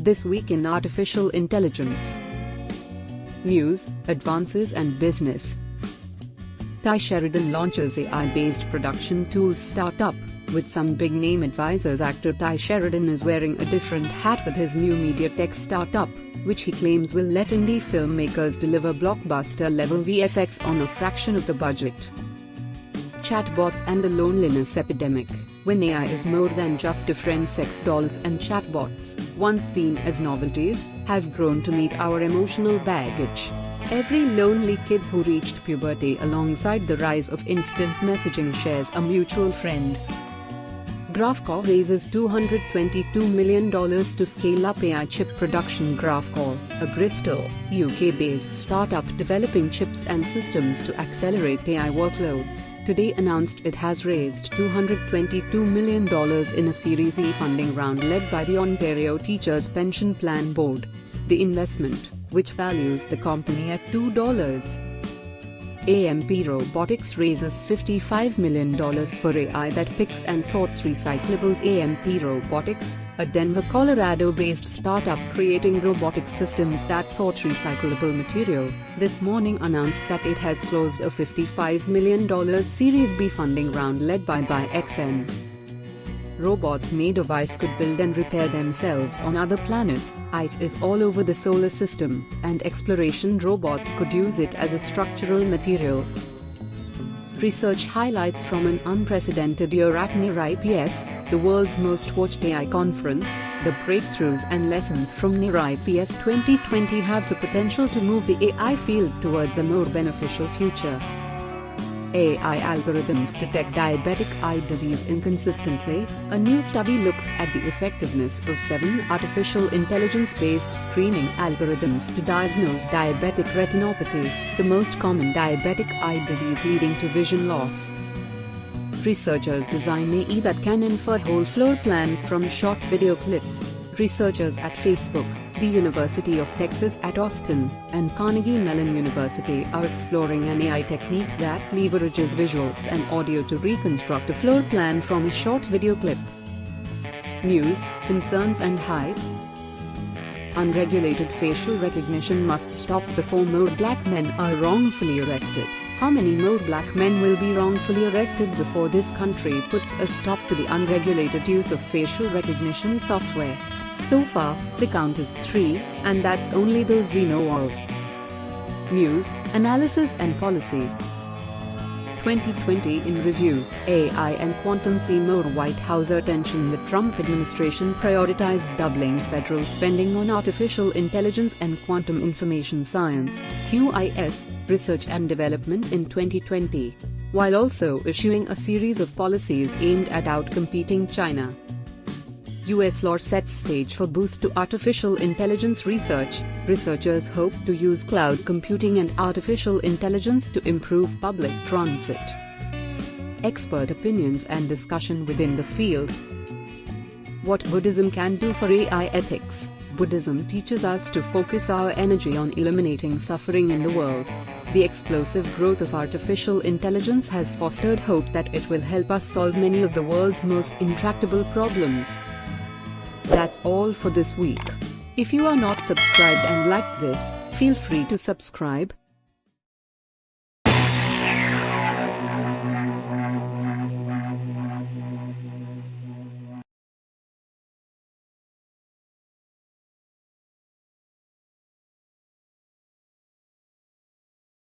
This week in artificial intelligence. News, advances and business. Tye Sheridan launches AI-based production tools startup. With some big-name advisors, actor Tye Sheridan is wearing a different hat with his new media tech startup, which he claims will let indie filmmakers deliver blockbuster-level VFX on a fraction of the budget. Chatbots and the loneliness epidemic. When AI is more than just a friend, sex dolls and chatbots, once seen as novelties, have grown to meet our emotional baggage. Every lonely kid who reached puberty alongside the rise of instant messaging shares a mutual friend. Graphcore raises $222 million to scale up AI chip production. Graphcore, a Bristol, UK-based startup developing chips and systems to accelerate AI workloads, today announced it has raised $222 million in a Series E funding round led by the Ontario Teachers' Pension Plan Board. The investment, which values the company at $2. AMP Robotics raises $55 million for AI that picks and sorts recyclables. AMP Robotics, a Denver, Colorado-based startup creating robotic systems that sort recyclable material, this morning announced that it has closed a $55 million Series B funding round led by XN. Robots made of ice could build and repair themselves on other planets. Ice is all over the solar system, and exploration robots could use it as a structural material. Research highlights from an unprecedented year at NeurIPS, the world's most watched AI conference. The breakthroughs and lessons from NeurIPS 2020 have the potential to move the AI field towards a more beneficial future. AI algorithms detect diabetic eye disease inconsistently. A new study looks at the effectiveness of 7 artificial intelligence-based screening algorithms to diagnose diabetic retinopathy, the most common diabetic eye disease leading to vision loss. Researchers design AI that can infer whole floor plans from short video clips. Researchers at Facebook, the University of Texas at Austin, and Carnegie Mellon University are exploring an AI technique that leverages visuals and audio to reconstruct a floor plan from a short video clip. News, concerns and hype. Unregulated facial recognition must stop before more black men are wrongfully arrested. How many more black men will be wrongfully arrested before this country puts a stop to the unregulated use of facial recognition software? So far, the count is 3, and that's only those we know of. News, analysis and policy. 2020 in review. AI and quantum see more White House attention. The Trump administration prioritized doubling federal spending on artificial intelligence and quantum information science (QIS) research and development in 2020, while also issuing a series of policies aimed at outcompeting China. US law sets stage for boost to artificial intelligence research. Researchers hope to use cloud computing and artificial intelligence to improve public transit. Expert opinions and discussion within the field. What Buddhism can do for AI ethics. Buddhism teaches us to focus our energy on eliminating suffering in the world. The explosive growth of artificial intelligence has fostered hope that it will help us solve many of the world's most intractable problems. That's all for this week. If you are not subscribed and like this, feel free to subscribe.